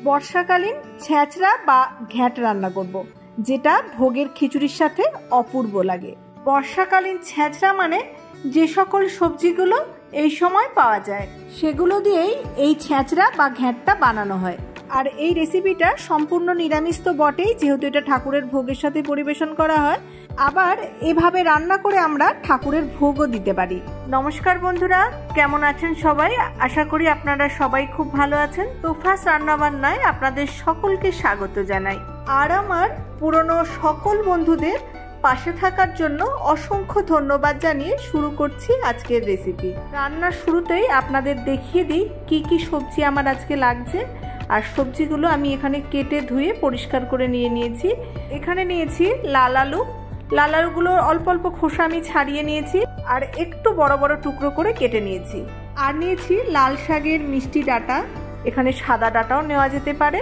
বর্ষাকালীন ছ্যাঁচড়া বা ঘ্যাঁট রান্না করব, যেটা ভোগের খিচুড়ির সাথে অপূর্ব লাগে। বর্ষাকালীন ছ্যাঁচড়া মানে যে সকল সবজিগুলো এই সময় পাওয়া যায় সেগুলো দিয়েই এই ছ্যাঁচড়া বা ঘ্যাঁটটা বানানো হয়। আর এই রেসিপিটা সম্পূর্ণ নিরামিষ তো বটেই, যেহেতু এটা ঠাকুরের ভোগের সাথে পরিবেশন করা হয়। আবার এভাবে রান্না করে আমরা ঠাকুরের ভোগও দিতে পারি। নমস্কার বন্ধুরা, কেমন আছেন সবাই? আশা করি আপনারা সবাই খুব ভালো আছেন। তোফাস রান্নাবান্নায় আপনাদের সকলকে স্বাগত জানাই। আর আমার পুরনো সকল বন্ধুদের পাশে থাকার জন্য অসংখ্য ধন্যবাদ জানিয়ে শুরু করছি আজকের রেসিপি। রান্নার শুরুতেই আপনাদের দেখিয়ে দিই কি কি সবজি আমার আজকে লাগছে। আর সবজিগুলো আমি এখানে কেটে ধুয়ে পরিষ্কার করে নিয়ে নিয়েছি। এখানে নিয়েছি লাল আলু। লাল আলুগুলোর অল্প অল্প খোসা আমি ছাড়িয়ে নিয়েছি আর একটু বড় বড় টুকরো করে কেটে নিয়েছি। আর নিয়েছি লাল শাকের মিষ্টি ডাঁটা, এখানে সাদা ডাঁটাও নেওয়া যেতে পারে।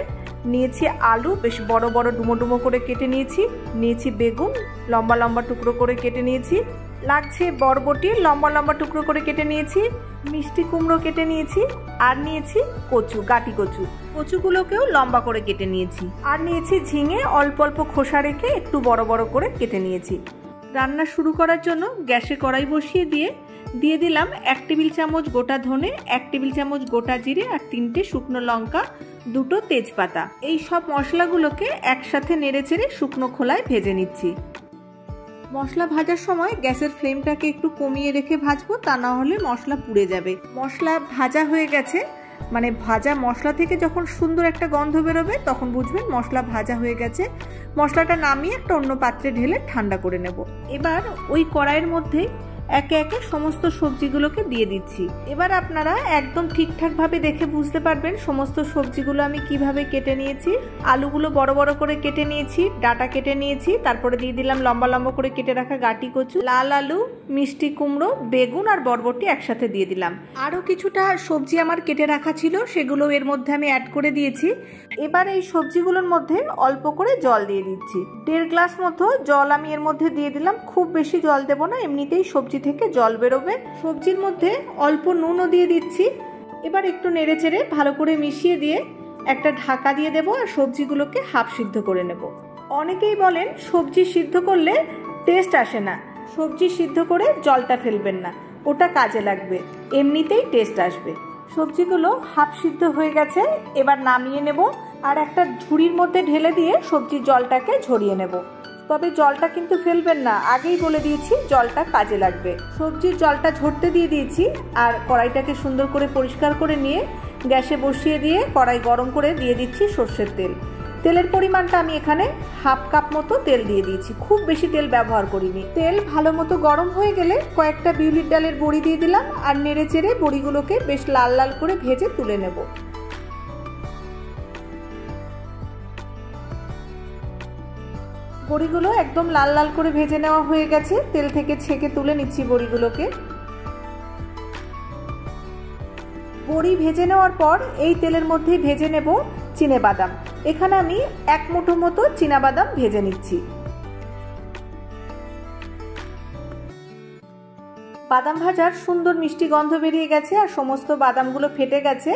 নিয়েছি আলু, বেশ বড় বড় ডুমো ডুমো করে কেটে নিয়েছি। নিয়েছি বেগুন, লম্বা লম্বা টুকরো করে কেটে নিয়েছি। লাগছে বরবটি, লম্বা লম্বা টুকরো করে কেটে নিয়েছি। মিষ্টি কুমড়ো কেটে নিয়েছি। আর নিয়েছি কচু, গাটি কচু, কচুগুলোকেও লম্বা করে কেটে নিয়েছি। আর নিয়েছি ঝিঙে, অল্প অল্প খোসা রেখে একটু বড় বড় করে কেটে নিয়েছি। রান্না শুরু করার জন্য গ্যাসে কড়াই বসিয়ে দিয়ে দিলাম 1 টেবিল চামচ গোটা ধনে, 1 টেবিল চামচ গোটা জিরে আর 3টে শুকনো লঙ্কা, 2টো তেজপাতা। এই সব মশলাগুলোকে একসাথে নেড়েচেড়ে শুকনো খোলায় ভেজে নিচ্ছি। মশলা ভাজার সময় গ্যাসের ফ্লেমটাকে একটু কমিয়ে রেখে ভাজবো, তা না হলে মশলা পুড়ে যাবে। মশলা ভাজা হয়ে গেছে, মানে ভাজা মশলা থেকে যখন সুন্দর একটা গন্ধ বেরোবে তখন বুঝবেন মশলা ভাজা হয়ে গেছে। মশলাটা নামিয়ে একটা অন্য পাত্রে ঢেলে ঠান্ডা করে নেব। এবার ওই কড়াইয়ের মধ্যে একে একে সমস্ত সবজিগুলোকে দিয়ে দিচ্ছি। এবার আপনারা একদম ঠিকঠাকভাবে দেখে বুঝতে পারবেন সমস্ত সবজিগুলো আমি কিভাবে কেটে নিয়েছি। আলুগুলো বড় বড় করে কেটে নিয়েছি, ডাঁটা কেটে নিয়েছি, তারপরে দিয়ে দিলাম লম্বা লম্বা করে কেটে রাখা গাটি কচু, লাল আলু, মিষ্টি কুমড়ো, বেগুন আর বরবটি একসাথে দিয়ে দিলাম। আরও কিছুটা সবজি আমার কেটে রাখা ছিল, সেগুলো এর মধ্যে আমি অ্যাড করে দিয়েছি। এবার এই সবজিগুলোর মধ্যে অল্প করে জল দিয়ে দিচ্ছি। 1.5 গ্লাস মতো জল আমি এর মধ্যে দিয়ে দিলাম। খুব বেশি জল দেবো না, এমনিতেই সবজি থেকে জল বেরোবে। সবজির মধ্যে অল্প নুনও দিয়ে দিচ্ছি। এবার একটু নেড়েচেড়ে ভালো করে মিশিয়ে দিয়ে একটা ঢাকা দিয়ে দেবো আর সবজিগুলোকে হাফ সিদ্ধ করে নেব। অনেকেই বলেন সবজি সিদ্ধ করলে টেস্ট আসে না। সবজি সিদ্ধ করে জলটা ফেলবেন না, ওটা কাজে লাগবে, এমনিতেই টেস্ট আসবে। সবজিগুলো হাফ সিদ্ধ হয়ে গেছে, এবার নামিয়ে নেব আর একটা ঝুড়ির মধ্যে ঢেলে দিয়ে সবজির জলটাকে ঝরিয়ে নেব। তবে জলটা কিন্তু ফেলবেন না, আগেই বলে দিয়েছি জলটা কাজে লাগবে। সবজির জলটা ঝরতে দিয়ে দিয়েছি আর কড়াইটাকে সুন্দর করে পরিষ্কার করে নিয়ে গ্যাসে বসিয়ে দিয়ে কড়াই গরম করে দিয়ে দিচ্ছি সর্ষের তেল। তেলের পরিমাণটা আমি এখানে হাফ কাপ মতো তেল দিয়ে দিয়েছি, খুব বেশি তেল ব্যবহার করিনি। তেল ভালো মতো গরম হয়ে গেলে কয়েকটা বিউলির ডালের বড়ি দিয়ে দিলাম আর নেড়ে চেড়ে বড়িগুলোকে বেশ লাল লাল করে ভেজে তুলে নেব। বড়িগুলো একদম লাল লাল করে ভেজে নেওয়া হয়ে গেছে, তেল থেকে ছেঁকে তুলে নিচ্ছি বড়িগুলোকে। বড়ি ভেজে নেওয়ার পর এই তেলের মধ্যেই ভেজে নেব চিনেবাদাম। এখানে আমি 1 মুঠো মতো চিনাবাদাম ভেজে নিচ্ছি। বাদাম ভাজার সুন্দর মিষ্টি গন্ধ বেরিয়ে গেছে আর সমস্ত বাদামগুলো ফেটে গেছে।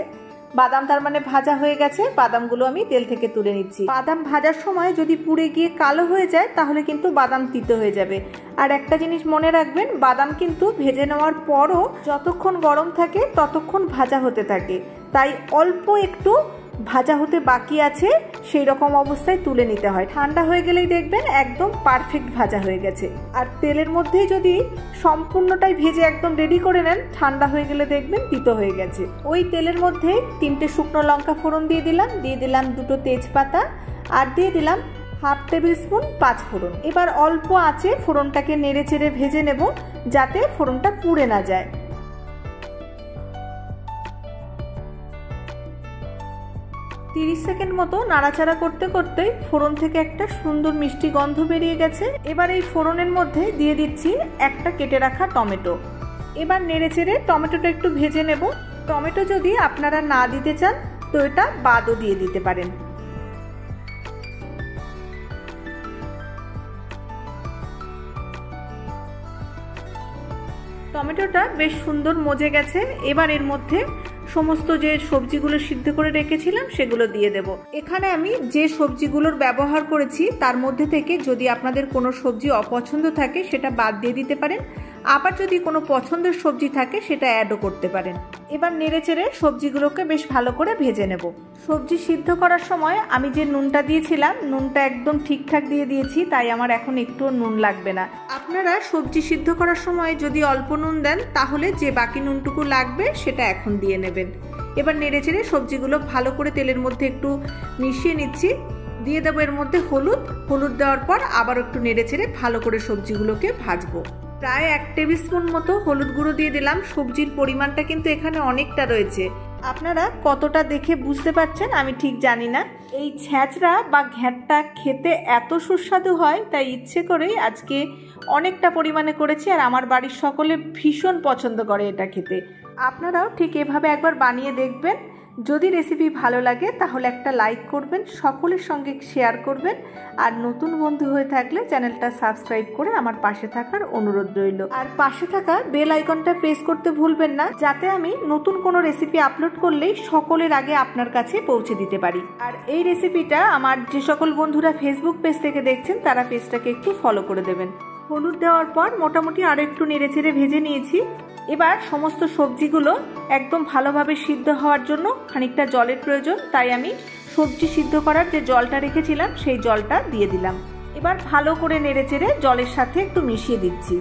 বাদাম তার মানে ভাজা হয়ে গেছে। বাদামগুলো আমি তেল থেকে তুলে নিচ্ছি। বাদাম ভাজার সময় যদি পুড়ে গিয়ে কালো হয়ে যায় তাহলে কিন্তু বাদাম তিতো হয়ে যাবে। আর একটা জিনিস মনে রাখবেন, বাদাম কিন্তু ভেজে নেওয়ার পরও যতক্ষণ গরম থাকে ততক্ষণ ভাজা হতে থাকে, তাই অল্প একটু ভাজা হতে বাকি আছে সেই রকম অবস্থায় তুলে নিতে হয়। ঠান্ডা হয়ে গেলেই দেখবেন একদম পারফেক্ট ভাজা হয়ে গেছে। আর তেলের মধ্যেই যদি সম্পূর্ণটাই ভেজে একদম রেডি করে নেন, ঠান্ডা হয়ে গেলে দেখবেন তিতো হয়ে গেছে। ওই তেলের মধ্যে 3টে শুকনো লঙ্কা ফোড়ন দিয়ে দিলাম 2টো তেজপাতা আর দিয়ে দিলাম হাফ টেবিল স্পুন 5 ফোড়ন। এবার অল্প আঁচে ফোড়নটাকে নেড়ে চেড়ে ভেজে নেব যাতে ফোড়নটা পুড়ে না যায়। 30 সেকেন্ড মতো নাড়াচাড়া করতে করতেই ফোড়ন থেকে একটা সুন্দর মিষ্টি গন্ধ বেরিয়ে গেছে। এবার এই ফোড়নের মধ্যে দিয়ে দিচ্ছি একটা কেটে রাখা টমেটো। এবার নেড়েচেড়ে টমেটোটা একটু ভেজে নেব। টমেটো যদি আপনারা না দিতে চান তো এটা বাদও দিয়ে দিতে পারেন। টমেটোটা বেশ সুন্দর মজে গেছে। এবার এর মধ্যে সমস্ত যে সবজিগুলো সিদ্ধ করে রেখেছিলাম সেগুলো দিয়ে দেব। এখানে আমি যে সবজিগুলোর ব্যবহার করেছি তার মধ্যে থেকে যদি আপনাদের কোনো সবজি অপছন্দ থাকে সেটা বাদ দিয়ে দিতে পারেন, আবার যদি কোনো পছন্দের সবজি থাকে সেটা অ্যাডও করতে পারেন। এবার নেড়েচেড়ে সবজিগুলোকে বেশ ভালো করে ভেজে নেব। সবজি সিদ্ধ করার সময় আমি যে নুনটা দিয়েছিলাম নুনটা একদম ঠিকঠাক দিয়ে দিয়েছি, তাই আমার এখন একটুও নুন লাগবে না। আপনারা সবজি সিদ্ধ করার সময় যদি অল্প নুন দেন তাহলে যে বাকি নুনটুকু লাগবে সেটা এখন দিয়ে নেবেন। এবার নেড়েচেড়ে সবজিগুলো ভালো করে তেলের মধ্যে একটু মিশিয়ে নিচ্ছি। দিয়ে দেবো এর মধ্যে হলুদ দেওয়ার পর আবার একটু নেড়েচেড়ে ভালো করে সবজিগুলোকে ভাজবো। প্রায় 1 টেবিল স্পুন মতো হলুদ গুঁড়ো দিয়ে দিলাম। সবজির পরিমাণটা কিন্তু এখানে অনেকটা রয়েছে, আপনারা কতটা দেখে বুঝতে পারছেন আমি ঠিক জানি না। এই ছ্যাঁচড়া বা ঘ্যাঁটটা খেতে এত সুস্বাদু হয়, তাই ইচ্ছে করেই আজকে অনেকটা পরিমাণে করেছি, আর আমার বাড়ির সকলে ভীষণ পছন্দ করে এটা খেতে। আপনারাও ঠিক এভাবে একবার বানিয়ে দেখবেন। যদি রেসিপি ভালো লাগে তাহলে একটা লাইক করবেন, সকলের সঙ্গে শেয়ার করবেন, আর নতুন বন্ধু হয়ে থাকলে চ্যানেলটা সাবস্ক্রাইব করে আমার পাশে থাকার অনুরোধ রইল। আর পাশে থাকা বেল আইকনটা প্রেস করতে ভুলবেন না, যাতে আমি নতুন কোনো রেসিপি আপলোড করলেই সকলের আগে আপনার কাছে পৌঁছে দিতে পারি। আর এই রেসিপিটা আমার যে সকল বন্ধুরা ফেসবুক পেজ থেকে দেখছেন তারা পেজটাকে একটু ফলো করে দেবেন। হলুদ দেওয়ার পর মোটামুটি আরও একটু নেড়েচেড়ে ভেজে নিয়েছি। এবার সমস্ত সবজিগুলো একদম ভালোভাবে সিদ্ধ হওয়ার জন্য খানিকটা জলের প্রয়োজন, তাই আমি সবজি সিদ্ধ করার যে জলটা রেখেছিলাম সেই জলটা দিয়ে দিলাম। এবার ভালো করে নেড়েচেড়ে জলের সাথে একটু মিশিয়ে দিচ্ছি।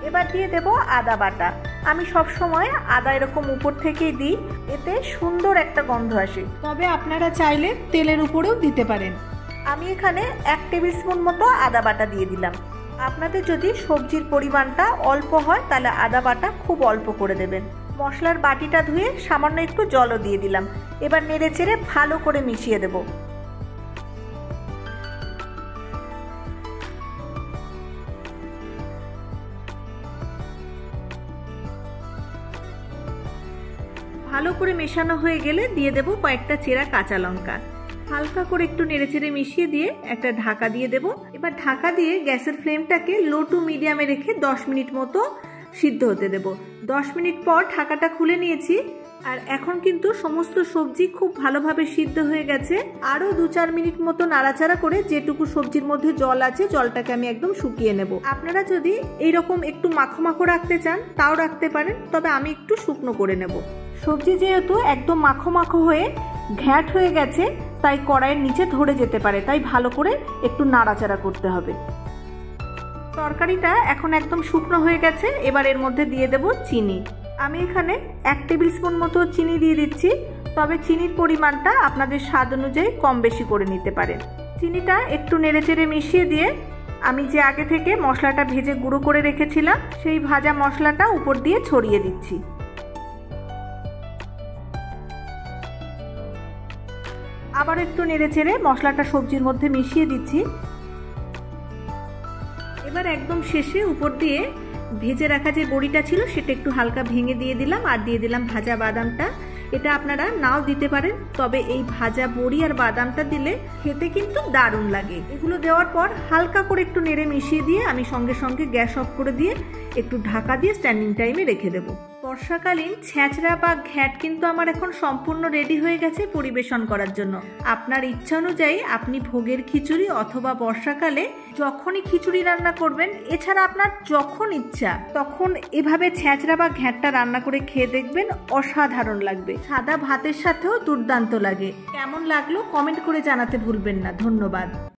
এবার দিয়ে দেব আদা বাটা। আমি সব সময় আদা এরকম উপর থেকেই দিই, এতে সুন্দর একটা গন্ধ আসে, তবে আপনারা চাইলে তেলের উপরেও দিতে পারেন। আমি এখানে 1 টেবিল স্পুন মতো আদা বাটা দিয়ে দিলাম। আপনাদের যদি সবজির পরিমাণটা অল্প হয় তাহলে আদা বাটা খুব অল্প করে দেবেন। মশলার বাটিটা ধুয়ে সামান্য একটু জলও দিয়ে দিলাম। এবার নেড়েচেড়ে ভালো করে মিশিয়ে দেব। ভালো করে মেশানো হয়ে গেলে দিয়ে দেব কয়েকটা চেরা কাঁচা লঙ্কা। হালকা করে একটু নেড়েচেড়ে মিশিয়ে দিয়ে একটা ঢাকা দিয়ে দেব। এবার ঢাকা দিয়ে গ্যাসের ফ্লেমটাকে লো টু মিডিয়ামে রেখে 10 মিনিট মতো সিদ্ধ হতে দেব। 10 মিনিট পর ঢাকাটা খুলে নিয়েছি, আর এখন কিন্তু সমস্ত সবজি খুব ভালোভাবে সিদ্ধ হয়ে গেছে। আরও 2-4 মিনিট মতো নাড়াচাড়া করে যেটুকু সবজির মধ্যে জল আছে জলটাকে আমি একদম শুকিয়ে নেব। আপনারা যদি এইরকম একটু মাখো মাখো রাখতে চান তাও রাখতে পারেন, তবে আমি একটু শুকনো করে নেব। সবজি যেহেতু একদম মাখো মাখো হয়ে ঘ্যাট হয়ে গেছে তাই কড়াইয়ের নিচে ধরে যেতে পারে, তাই ভালো করে একটু নাড়াচাড়া করতে হবে। তরকারিটা এখন একদম শুকনো হয়ে গেছে। এবার এর মধ্যে দিয়ে দেব চিনি। আমি এখানে 1 টেবিল স্পুন মতো চিনি দিয়ে দিচ্ছি, তবে চিনির পরিমাণটা আপনাদের স্বাদ অনুযায়ী কম বেশি করে নিতে পারেন। চিনিটা একটু নেড়েচেড়ে মিশিয়ে দিয়ে আমি যে আগে থেকে মশলাটা ভেজে গুঁড়ো করে রেখেছিলাম সেই ভাজা মশলাটা উপর দিয়ে ছড়িয়ে দিচ্ছি। আবার একটু নেড়েচেড়ে মশলাটা সবজির মধ্যে মিশিয়ে দিচ্ছি। এবার একদম শেষে উপর দিয়ে ভেজে রাখা যে বড়িটা ছিল সেটা একটু হালকা ভেঙে দিয়ে দিলাম, আর দিয়ে দিলাম ভাজা বাদামটা। এটা আপনারা নাও দিতে পারেন, তবে এই ভাজা বড়ি আর বাদামটা দিলে খেতে কিন্তু দারুণ লাগে। এগুলো দেওয়ার পর হালকা করে একটু নেড়ে মিশিয়ে দিয়ে আমি সঙ্গে সঙ্গে গ্যাস অফ করে দিয়ে একটু ঢাকা দিয়ে স্ট্যান্ডিং টাইমে রেখে দেবো। বর্ষাকালীন ছ্যাঁচড়া বা ঘ্যাট কিন্তু আমার এখন সম্পূর্ণ রেডি হয়ে গেছে পরিবেশন করার জন্য। আপনার ইচ্ছা অনুযায়ী আপনি ভোগের খিচুড়ি অথবা বর্ষাকালে যখনই খিচুড়ি রান্না করবেন, এছাড়া আপনার যখন ইচ্ছা তখন এভাবে ছ্যাঁচড়া বা ঘ্যাটটা রান্না করে খেয়ে দেখবেন, অসাধারণ লাগবে। সাদা ভাতের সাথেও দুর্দান্ত লাগে। কেমন লাগলো কমেন্ট করে জানাতে ভুলবেন না। ধন্যবাদ।